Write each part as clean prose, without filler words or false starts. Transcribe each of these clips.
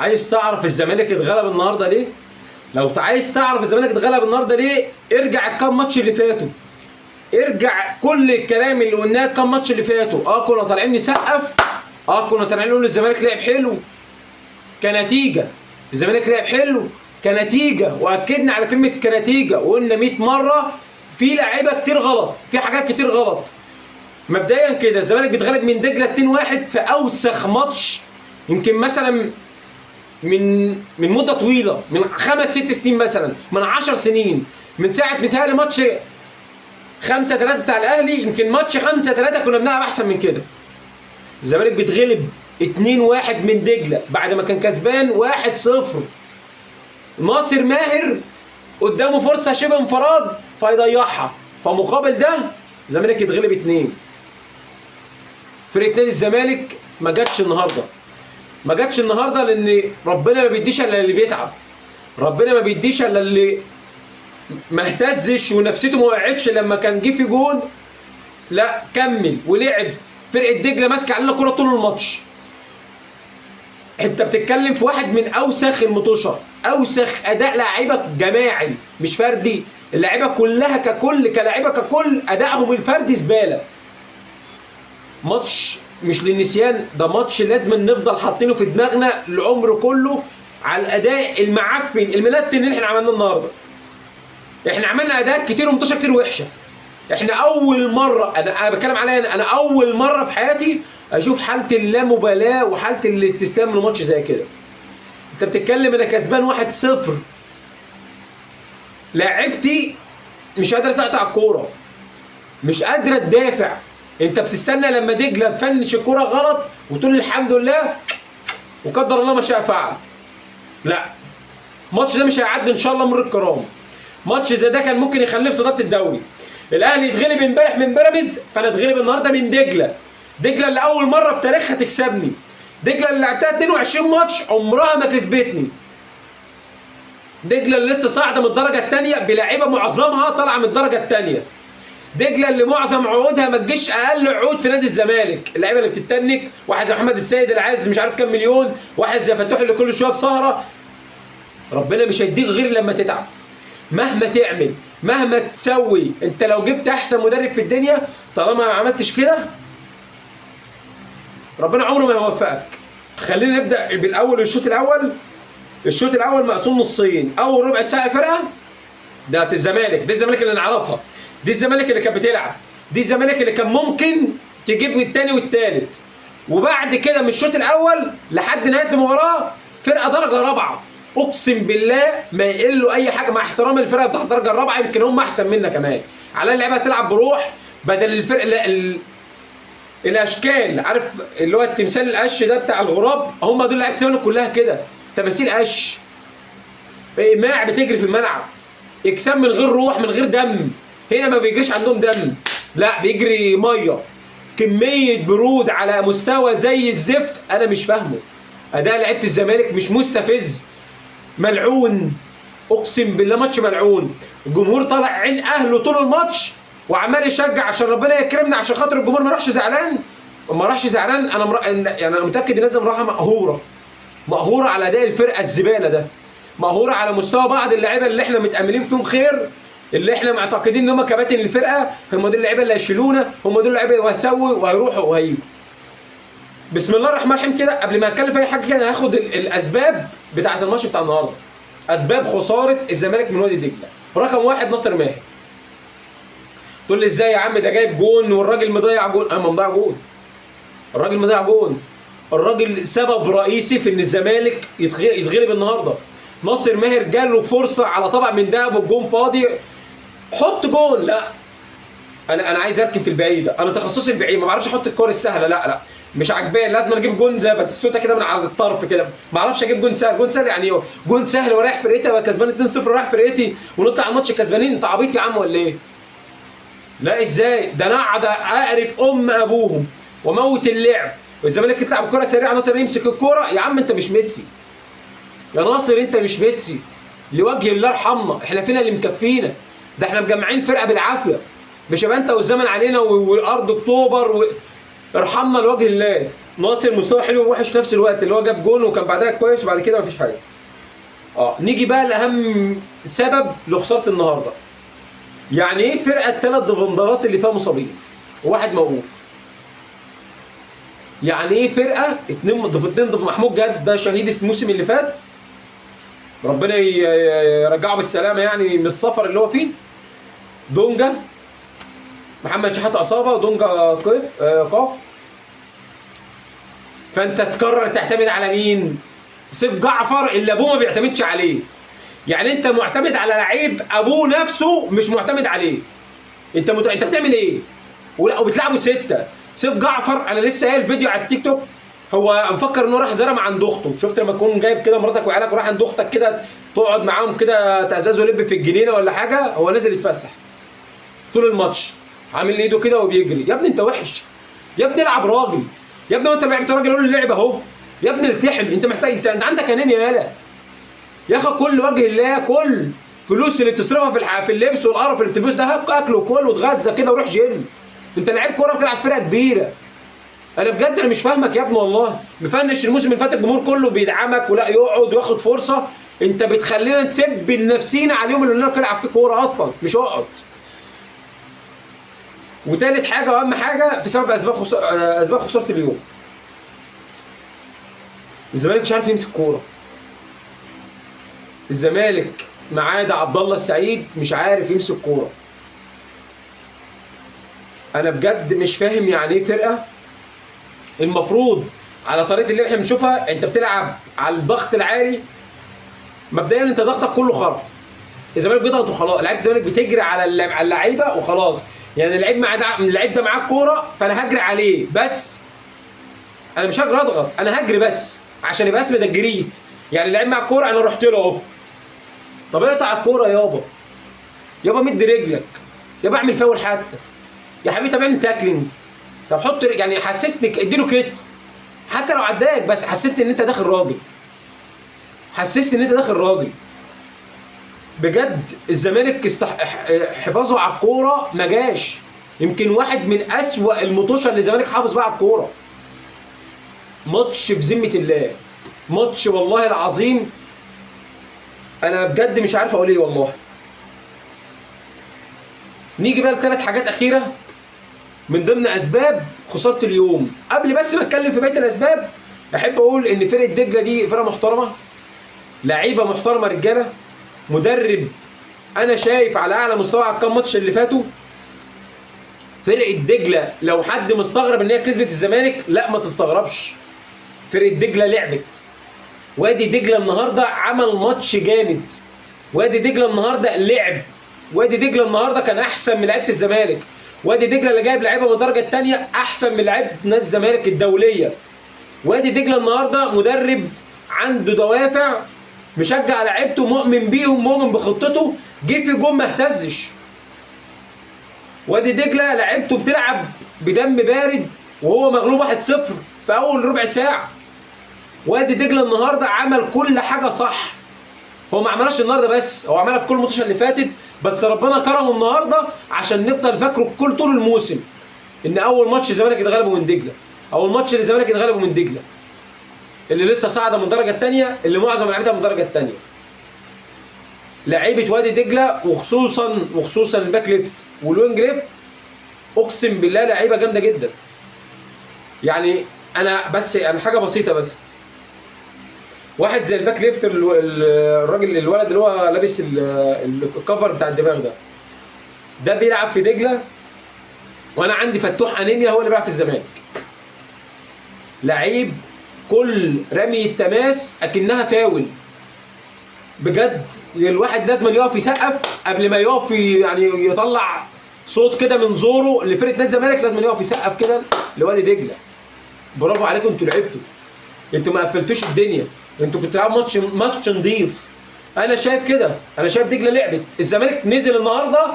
عايز تعرف الزمالك اتغلب النهارده ليه؟ لو عايز تعرف الزمالك اتغلب النهارده ليه، ارجع الكام ماتش اللي فاتوا. ارجع كل الكلام اللي قلناه الكام ماتش اللي فاتوا. كنا طالعين نسقف، كنا طالعين نقول الزمالك لعب حلو كنتيجه. الزمالك لعب حلو كنتيجه، واكدنا على كلمه كنتيجه وقلنا 100 مره في لعيبه كتير غلط، في حاجات كتير غلط. مبدئيا كده الزمالك بيتغلب من دجله 2-1 في اوسخ ماتش يمكن مثلا من مده طويله، من 5-6 سنين مثلا، من 10 سنين، من ساعه متهيألي ماتش 5-3 بتاع الاهلي. يمكن ماتش 5-3 كنا بنلعب احسن من كده. الزمالك بيتغلب 2-1 من دجله بعد ما كان كسبان 1-0. ناصر ماهر قدامه فرصه شبه انفراد فيضيعها، فمقابل ده الزمالك يتغلب 2. فرقه نادي الزمالك ما جاتش النهارده، ما جاتش النهارده لان ربنا ما بيديش الا اللي بيتعب. ربنا ما بيديش الا اللي ما اهتزش ونفسيته ما وقعتش لما كان جه في جون. لا، كمل ولعب. فرقه دجله ماسكه علينا كوره طول الماتش. انت بتتكلم في واحد من اوسخ المطوشه، اوسخ اداء لاعيبه جماعي مش فردي. اللعيبه كلها كلاعيبه ككل ادائهم الفردي زباله. ماتش مش للنسيان، ده ماتش لازم نفضل حاطينه في دماغنا العمر كله على الاداء المعفن المنتن اللي احنا عملناه النهارده. احنا عملنا اداء كتير ومطوشه كتير وحشه. احنا اول مره، انا بتكلم عليا انا اول مره في حياتي اشوف حاله اللامبالاه وحاله الاستسلام لماتش زي كده. انت بتتكلم انا كسبان 1-0، لاعبتي مش قادره تقطع الكوره، مش قادره تدافع. انت بتستنى لما دجله تفنش الكوره غلط وتقول الحمد لله وقدر الله ما شاء فعل. لا، الماتش ده مش هيعدي ان شاء الله مر الكرام. ماتش زي ده كان ممكن يخليه في صداره الدوري. الاهلي يتغلب امبارح من بيراميدز، فانا اتغلب النهارده من دجله. دجله اللي اول مره في تاريخها تكسبني. دجله اللي لعبتها 22 ماتش عمرها ما كسبتني. دجله اللي لسه صاعده من الدرجه الثانيه بلاعيبه معظمها طالعه من الدرجه الثانيه. دجله اللي معظم عقودها ما تجيش اقل عقود في نادي الزمالك. اللعيبه اللي بتتنك، واحد زي محمد السيد اللي عايز مش عارف كام مليون، واحد زي فتوح اللي كل شويه بسهره. ربنا مش هيديك غير لما تتعب. مهما تعمل، مهما تسوي، انت لو جبت احسن مدرب في الدنيا طالما ما عملتش كده ربنا عمره ما يوفقك. خلينا نبدا بالاول. الشوط الاول مقسوم نصين. اول ربع ساعه فرقه ده الزمالك، دي الزمالك اللي نعرفها، دي الزمالك اللي كانت بتلعب، دي الزمالك اللي كان ممكن تجيب الثاني والثالث. وبعد كده من الشوط الاول لحد نهايه المباراه فرقه درجه رابعه. اقسم بالله ما يقلوا اي حاجه، مع احترام الفرقه بتاعت الدرجه الرابعه يمكن هم احسن منا كمان. على اللعيبه تلعب بروح بدل الفرق الاشكال. عارف اللي هو التمثال القش ده بتاع الغراب؟ هم دول لعيبه الزمالك كلها كده، تماثيل قش، ايماع بتجري في الملعب، اجسام من غير روح من غير دم. هنا ما بيجريش عندهم دم، لا بيجري ميه. كميه برود على مستوى زي الزفت انا مش فاهمه. اداء لعيبه الزمالك مش مستفز، ملعون. اقسم بالله ماتش ملعون. الجمهور طالع عين اهله طول الماتش وعمال يشجع عشان ربنا يكرمنا، عشان خاطر الجمهور ما راحش زعلان. ما راحش زعلان. يعني انا متاكد الناس راحه مقهوره على اداء الفرقه الزباله ده، مقهوره على مستوى بعض اللعيبه اللي احنا متاملين فيهم خير، اللي احنا معتقدين ان هم كباتن الفرقه، هم دول اللعيبه اللي هيشيلونا، هم دول اللعيبه اللي هيسووا وهيروحوا وهيجوا. بسم الله الرحمن الرحيم. كده قبل ما اتكلم في اي حاجه كده هاخد الاسباب بتاعه الماتش بتاع النهارده. اسباب خساره الزمالك من وادي دجله. رقم واحد ناصر ماهر. تقول لي ازاي يا عم ده جايب جون والراجل مضيع جون؟ انا مضيع جون. الراجل مضيع جون. الراجل سبب رئيسي في ان الزمالك يتغلب النهارده. ناصر ماهر جاله فرصه على طبق من دهب والجون فاضي، حط جون. لا، انا عايز اركن في البعيد، انا تخصصي البعيد، ما بعرفش احط الكور السهله. لا مش عجباني، لازم اجيب جون زي باتيستوتا كده من على الطرف كده. ما اعرفش اجيب جون سهل. جون سهل يعني ايه؟ جون سهل ورايح فرقتي ابقى كسبان 2-0 ورايح فرقتي ونطلع الماتش كسبانين؟ انت عبيط يا عم ولا ايه؟ لا ازاي؟ ده انا اقعد اقرف ام ابوهم وموت اللعب والزمالك يطلع بكره سريعه، ناصر يمسك الكوره. يا عم انت مش ميسي يا ناصر، انت مش ميسي لوجه الله ارحمنا. احنا فينا اللي مكفينا، ده احنا مجمعين فرقه بالعافيه. مش هيبقى انت والزمن علينا والارض اكتوبر ارحمنا لوجه الله. ناصر مستوى حلو ووحش في نفس الوقت، اللي هو جاب جون وكان بعدها كويس وبعد كده مفيش حاجه. نيجي بقى لاهم سبب لخساره النهارده. يعني ايه فرقه الثلاث ديفندرات اللي فيها مصابين وواحد موقوف؟ يعني ايه فرقه اتنين ضد محمود جد ده شهيد الموسم اللي فات، ربنا يرجعه بالسلامه يعني من السفر اللي هو فيه. دونجا، محمد شحاته اصابه ودونجا قاف. فانت تقرر تعتمد على مين؟ سيف جعفر اللي ابوه ما بيعتمدش عليه. يعني انت معتمد على لعيب ابوه نفسه مش معتمد عليه. انت بتعمل ايه؟ وبتلعبوا 6. سيف جعفر انا لسه قايل فيديو على التيك توك، هو مفكر انه راح زرم عند اخته. شفت لما تكون جايب كده مراتك وعيالك وراح عند اختك كده تقعد معاهم كده تعزاز ولب في الجنينه ولا حاجه، هو نازل يتفسح طول الماتش عامل ايده كده وبيجري. يا ابني انت وحش، يا ابني العب راجل، يا ابني وانت لعبت راجل قول اللعب اهو، يا ابني التحم. انت محتاج، انت عندك انانيا يالا يا اخي. كل وجه الله، كل فلوس اللي بتصرفها في اللبس والقرف اللي بتلبسه ده اكل وكل وتغذى كده وروح جيم. انت لعيب كوره بتلعب فرقه كبيره. انا بجد انا مش فاهمك يا ابني والله. مفنش الموسم اللي فات الجمهور كله بيدعمك ولا يقعد وياخد فرصه، انت بتخلينا نسب النفسينا على اليوم اللي قلنا لك العب فيه كوره اصلا مش اقعد. وتالت حاجه واهم حاجه في سبب اسباب خساره اليوم، الزمالك مش عارف يمسك كوره. الزمالك ما عدا عبد الله السعيد مش عارف يمسك كوره. انا بجد مش فاهم يعني ايه فرقه المفروض على طريقه اللي احنا بنشوفها انت بتلعب على الضغط العالي. مبدئيا انت ضغطك كله خرا. الزمالك بيضغط وخلاص، لعيبه الزمالك بتجري على اللعيبه وخلاص. يعني اللعيب ده معاه الكوره فانا هجري عليه بس، انا مش هجري اضغط، انا هجري بس عشان يبقى اسمي ده الجريد. يعني اللعيب معاه الكوره انا رحت له اهو. طب اقطع الكوره يابا مد رجلك، يابا اعمل فاول حتى يا حبيبي. طب اعمل تاكلينج، طب حط يعني حسسني، اديله كتف حتى لو عداك بس حسسني ان انت داخل راجل، حسسني ان انت داخل راجل. بجد الزمالك حفاظه على الكوره ما جاش. يمكن واحد من اسوأ المطوشه اللي الزمالك حافظ بقى على الكوره. ماتش بذمه الله، ماتش والله العظيم انا بجد مش عارف اقول ايه والله. نيجي بقى لثلاث حاجات اخيره من ضمن اسباب خساره اليوم. قبل بس ما اتكلم في بقيه الاسباب احب اقول ان فرقه دجله دي فرقه محترمه، لعيبه محترمه رجاله، مدرب انا شايف على اعلى مستوى على الكام ماتش اللي فاتوا. فرقه دجله لو حد مستغرب ان هي كسبت الزمالك، لا ما تستغربش. فرقه دجله لعبت. وادي دجله النهارده عمل ماتش جامد. وادي دجله النهارده لعب. وادي دجله النهارده كان احسن من لعيبه الزمالك. وادي دجله اللي جايب لعيبه من الدرجه الثانيه احسن من لعيبه نادي الزمالك الدوليه. وادي دجله النهارده مدرب عنده دوافع، مشجع لعيبته، مؤمن بيهم، مؤمن بخطته، جه في جون ما اهتزش. وادي دجله لعيبته بتلعب بدم بارد وهو مغلوب 1-0 في اول ربع ساعه. وادي دجله النهارده عمل كل حاجه صح. هو ما عملهاش النهارده بس، هو عملها في كل الماتشات اللي فاتت، بس ربنا كرمه النهارده عشان نفضل فاكره طول الموسم ان اول ماتش الزمالك اتغلبوا من دجله، اول ماتش الزمالك اتغلبوا من دجله اللي لسه صاعده من الدرجه الثانيه، اللي معظم لعيبتها من الدرجه الثانيه. لعيبه وادي دجله وخصوصا الباك ليفت والوينج ليفت، اقسم بالله لعيبه جامده جدا. يعني انا حاجه بسيطه بس، واحد زي الباك ليفت الراجل الولد اللي هو لابس الكفر بتاع الدماغ ده بيلعب في دجله، وانا عندي فتوح انيميا هو اللي بيلعب في الزمالك. لعيب كل رمي التماس اكنها فاول. بجد الواحد لازم يقف يسقف قبل ما يقف يعني يطلع صوت كده من زوره لفرقه نادي الزمالك، لازم يقف يسقف كده لوادي دجله. برافو عليكم، انتوا لعبتوا، انتوا ما قفلتوش الدنيا، انتوا كنتوا بتلعبوا ماتش نظيف. انا شايف كده، انا شايف دجله لعبت. الزمالك نزل النهارده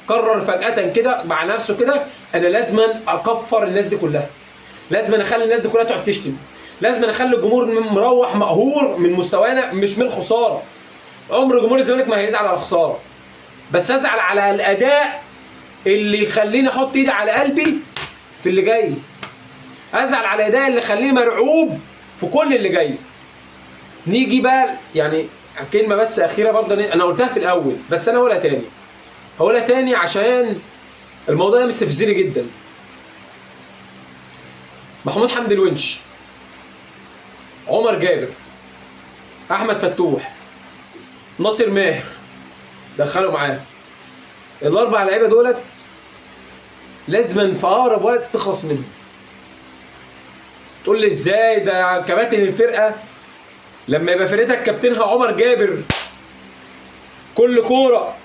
قرر فجاه كده مع نفسه كده، انا لازم اكفر الناس دي كلها، لازم اخلي الناس دي كلها تقعد تشتم، لازم اخلي الجمهور مروح مقهور من مستوانا مش من الخساره. عمر جمهور الزمالك ما هيزعل على الخساره، بس ازعل على الاداء اللي يخليني احط ايدي على قلبي في اللي جاي، ازعل على ايديا اللي خليني مرعوب في كل اللي جاي. نيجي بقى يعني كلمه بس اخيره برضه، انا قلتها في الاول بس انا هقولها تاني عشان الموضوع ده مستفزني جدا. محمود حمدي الونش، عمر جابر، احمد فتوح، ناصر ماهر دخلوا معاه. الاربع لعيبه دولت لازما في اقرب وقت تخلص منهم. تقول لي ازاي؟ ده كباتن الفرقه لما يبقى فرقتك كابتنها عمر جابر كل كوره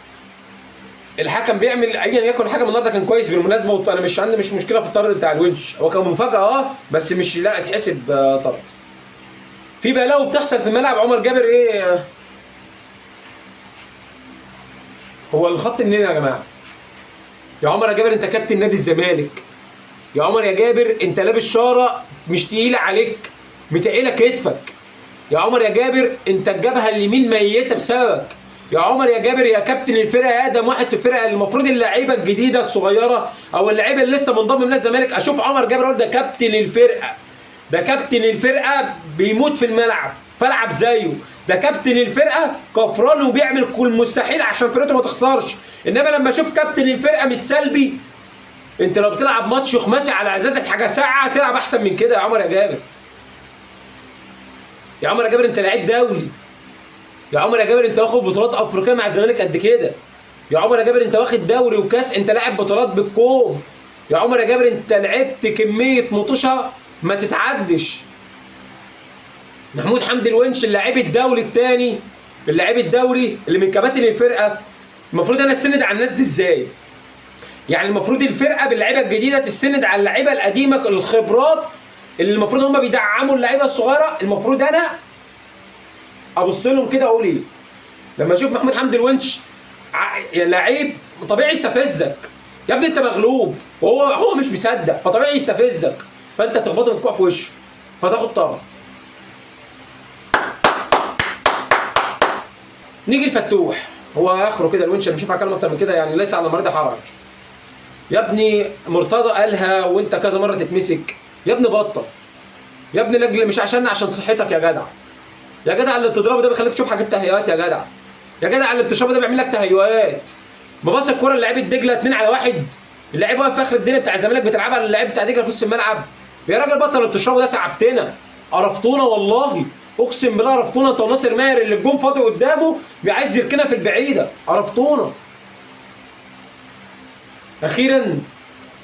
الحكم بيعمل ايا يكن. الحكم النهارده كان كويس بالمناسبه، وانا مش عندي مشكله في الطرد بتاع الونش، هو كان مفاجاه بس مش لا اتحسب طرد. في بلاوي بتحصل في الملعب. عمر جابر ايه؟ هو الخط منين يا جماعه؟ يا عمر يا جابر انت كابتن نادي الزمالك، يا عمر يا جابر انت لابس شاره مش تقيله عليك، متقيله كتفك. يا عمر يا جابر انت الجبهه اليمين ميته بسببك. يا عمر يا جابر يا كابتن الفرقه، يا اقدم واحد في الفرقه، المفروض اللعيبه الجديده الصغيره او اللعيبه اللي لسه منضم من الزمالك اشوف عمر جابر اقول ده كابتن الفرقه، ده كابتن الفرقه بيموت في الملعب فالعب زيه، ده كابتن الفرقه كفران وبيعمل كل مستحيل عشان فرقته ما تخسرش. انما لما اشوف كابتن الفرقه مش سلبي، انت لو بتلعب ماتش خماسي على ازازه حاجه ساعه تلعب احسن من كده. يا عمر يا جابر، يا عمر يا جابر انت لعيب دولي، يا عمر يا جابر انت واخد بطولات افريقيه مع الزمالك قد كده، يا عمر يا جابر انت واخد دوري وكاس، انت لاعب بطولات بالكوم، يا عمر يا جابر انت لعبت كميه مطوشه ما تتعدش. محمود حمدي الونش اللاعب الدولي الثاني، اللاعب الدوري اللي من كباتن الفرقه، المفروض انا استند على الناس دي ازاي؟ يعني المفروض الفرقه باللعيبه الجديده تستند على اللعيبه القديمه الخبرات اللي المفروض هم بيدعموا اللعيبه الصغيره. المفروض انا ابص لهم كده اقول ايه؟ لما اشوف محمود حمدي الونش لعيب طبيعي يستفزك، يا ابني انت مغلوب وهو مش مصدق فطبيعي يستفزك، فانت تخبطه من الكوع في وشه فتاخد طرد. نيجي الفتوح، هو اخره كده الونش، مش هينفع اتكلم اكتر من كده يعني، ليس على المريض حرج. يا ابني مرتضى قالها وانت كذا مره تتمسك، يا ابني بطل، يا ابني لاجل مش عشان صحتك يا جدع، يا جدع اللي بتضربه ده بيخليك تشوف حاجات تهيؤات يا جدع، يا جدع اللي بتشربه ده بيعمل لك تهيؤات. مباص الكوره للعيب الدجله 2 على 1، اللاعب واقف في اخر الدنيا بتاع الزمالك بتلعبها للاعب بتاع دجله في نص الملعب. يا راجل بطل اللي بتشربه ده، تعبتنا، قرفتونا والله، اقسم بالله قرفتونا. انت وناصر ماهر اللي الجون فاضي قدامه عايز يركنها في البعيده، قرفتونا. اخيرا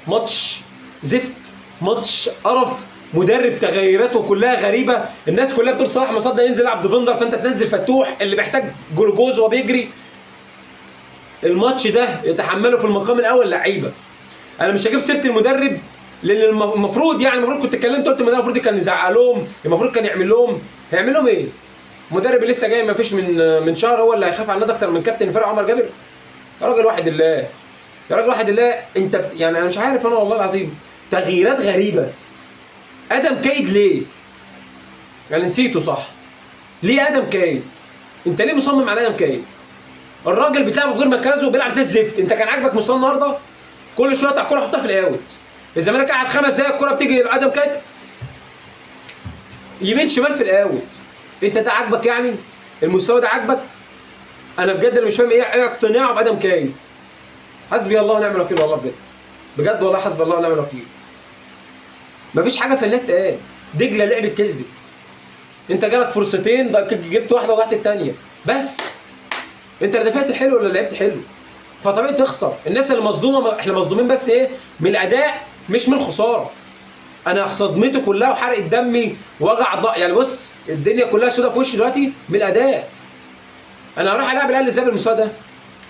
ماتش زفت، ماتش قرف، مدرب تغييراته كلها غريبه، الناس كلها بتقول صلاح مصدق ينزل يلعب ديفندر فانت تنزل فتوح اللي محتاج جلوكوز وهو بيجري. الماتش ده يتحمله في المقام الاول لعيبه. انا مش هجيب سيره المدرب لان المفروض كنت اتكلمت قلت المفروض كان يزعق لهم، المفروض كان يعمل لهم. هيعمل لهم ايه؟ مدرب لسه جاي ما فيش من شهر هو اللي هيخاف على النادي اكتر من كابتن الفرقه عمر جابر؟ يا راجل واحد الله، يا راجل واحد الله. انت يعني انا مش عارف، انا والله العظيم تغييرات غريبه. ادم كايد ليه؟ يعني نسيته صح؟ ليه ادم كايد؟ انت ليه مصمم على ادم كايد؟ الراجل بتلعبه في غير مركزه وبيلعب زي الزفت. انت كان عاجبك مستواه النهارده؟ كل شويه تقطع كوره حطها في الاوت. الزمالك قعد 5 دقايق الكوره بتيجي لادم كايد يمين شمال في الاوت. انت ده عاجبك يعني؟ المستوى ده عاجبك؟ انا بجد اللي مش فاهم ايه اقتناعه بادم كايد. حسبي الله ونعم الوكيل والله بجد. بجد والله حسبي الله ونعم الوكيل. مفيش حاجه في النت قال دجله لعبت كسبت. انت جالك فرصتين جبت واحده وضيعت الثانيه بس. انت لا دفعت حلو ولا لعبت حلو، فطبيعي تخسر. الناس اللي مصدومه، احنا مصدومين بس ايه؟ من الاداء مش من الخساره. انا صدمتي كلها وحرقت دمي ووجع يعني بص الدنيا كلها سودة في وشي دلوقتي من الاداء. انا هروح العب الاهلي ازاي بالمستوى ده؟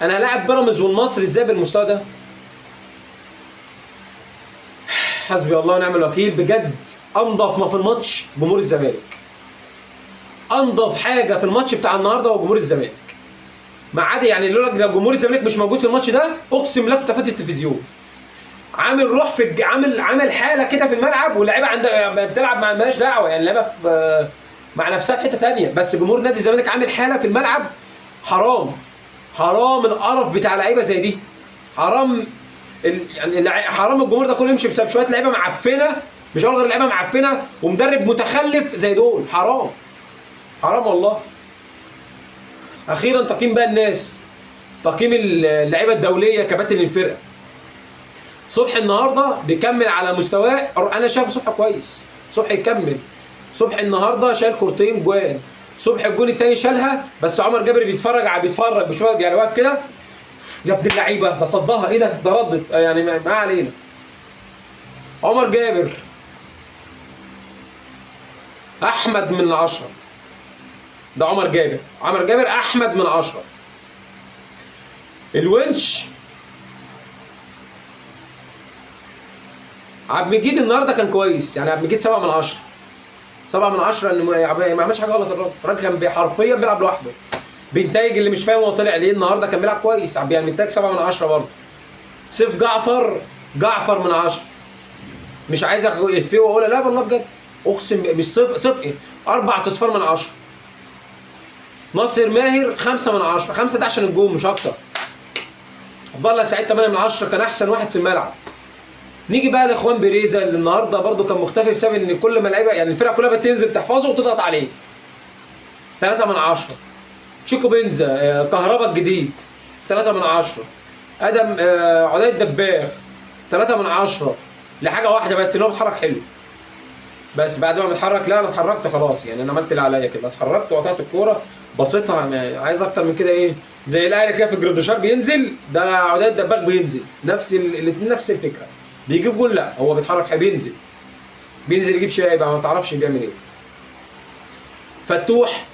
انا هلاعب بيراميدز والمصري ازاي بالمستوى ده؟ حسبي الله ونعم الوكيل. بجد انضف ما في الماتش جمهور الزمالك. انضف حاجه في الماتش بتاع النهارده هو جمهور الزمالك. ما عدا يعني لولا جمهور الزمالك مش موجود في الماتش ده اقسم لك كنت فاتت التلفزيون. عامل روح في عامل حاله كده في الملعب، واللعيبه عندها بتلعب مع مالهاش دعوه يعني، اللعيبه في مع نفسها في حته ثانيه، بس جمهور نادي الزمالك عامل حاله في الملعب. حرام القرف بتاع لعيبه زي دي، حرام. يعني حرام الجمهور ده كله يمشي بسبب شويه لعيبه معفنه، مش هقول غير لعيبه معفنه ومدرب متخلف زي دول. حرام، حرام والله. اخيرا تقييم بقى الناس، تقييم اللعيبه الدوليه كباتن الفرقه. صبحي النهارده بيكمل على مستواه، انا شايف صبحي كويس، صبحي يكمل. صبحي النهارده شال كورتين جوان، صبحي الجون الثاني شالها، بس عمر جابر بيتفرج مش يعني واقف كده، يا ابن اللعيبه ده صدها، ايه ده ردت يعني، ما علينا. عمر جابر احمد من 10، ده عمر جابر احمد من 10. الونش عبد المجيد النهارده كان كويس، يعني عبد المجيد 7 من 10، 7 من 10 ان ما عملش حاجه غلط. الراجل كان حرفيا بيلعب لوحده. بنتايج اللي مش فاهم هو طلع ليه النهارده كان بيلعب كويس، يعني بنتايج 7 من 10 برضه. سيف جعفر من 10. مش عايز افيه واقولها، لا والله بجد اقسم مش صفر 4 اصفار من 10. ناصر ماهر 5 من 10، 5 ده عشان الجون مش اكتر. عبد الله سعيد 8 من 10، كان احسن واحد في الملعب. نيجي بقى لاخوان بيريزا اللي النهارده برده كان مختفي بسبب ان كل ما اللعيبه يعني الفرقه كلها بتنزل تحفظه وتضغط عليه. 3 من 10. تشيكو بنزا كهربا الجديد 3 من 10. ادم عدي الدباغ 3 من 10 لحاجه واحده بس، ان هو بيتحرك حلو. بس بعد ما بيتحرك، لا انا اتحركت خلاص، يعني انا عملت اللي عليا كده، اتحركت وقطعت الكوره بسيطها. عايز اكتر من كده ايه؟ زي الاهلي كده في الجراديشار بينزل، ده عدي الدباغ بينزل الاثنين نفس الفكره. بيجيب جول؟ لا هو بيتحرك، بينزل يجيب شاي بقى، ما تعرفش بيعمل ايه. فتوح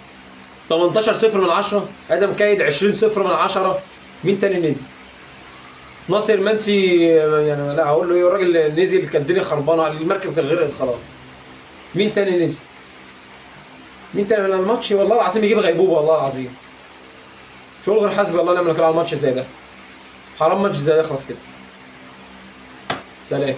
18 صفر من 10. ادم كايد 20 صفر من 10. مين تاني نزل؟ ناصر منسي، يعني لا هقول له ايه، الراجل نزل كان الدنيا خربانه، المركب كان غرقت خلاص. مين تاني نزل؟ الماتش والله العظيم يجيب غيبوبه، والله العظيم شغل غير حسبي الله ونعم الوكيل على الماتش زي ده. حرام ماتش زي ده يخلص كده. سلام.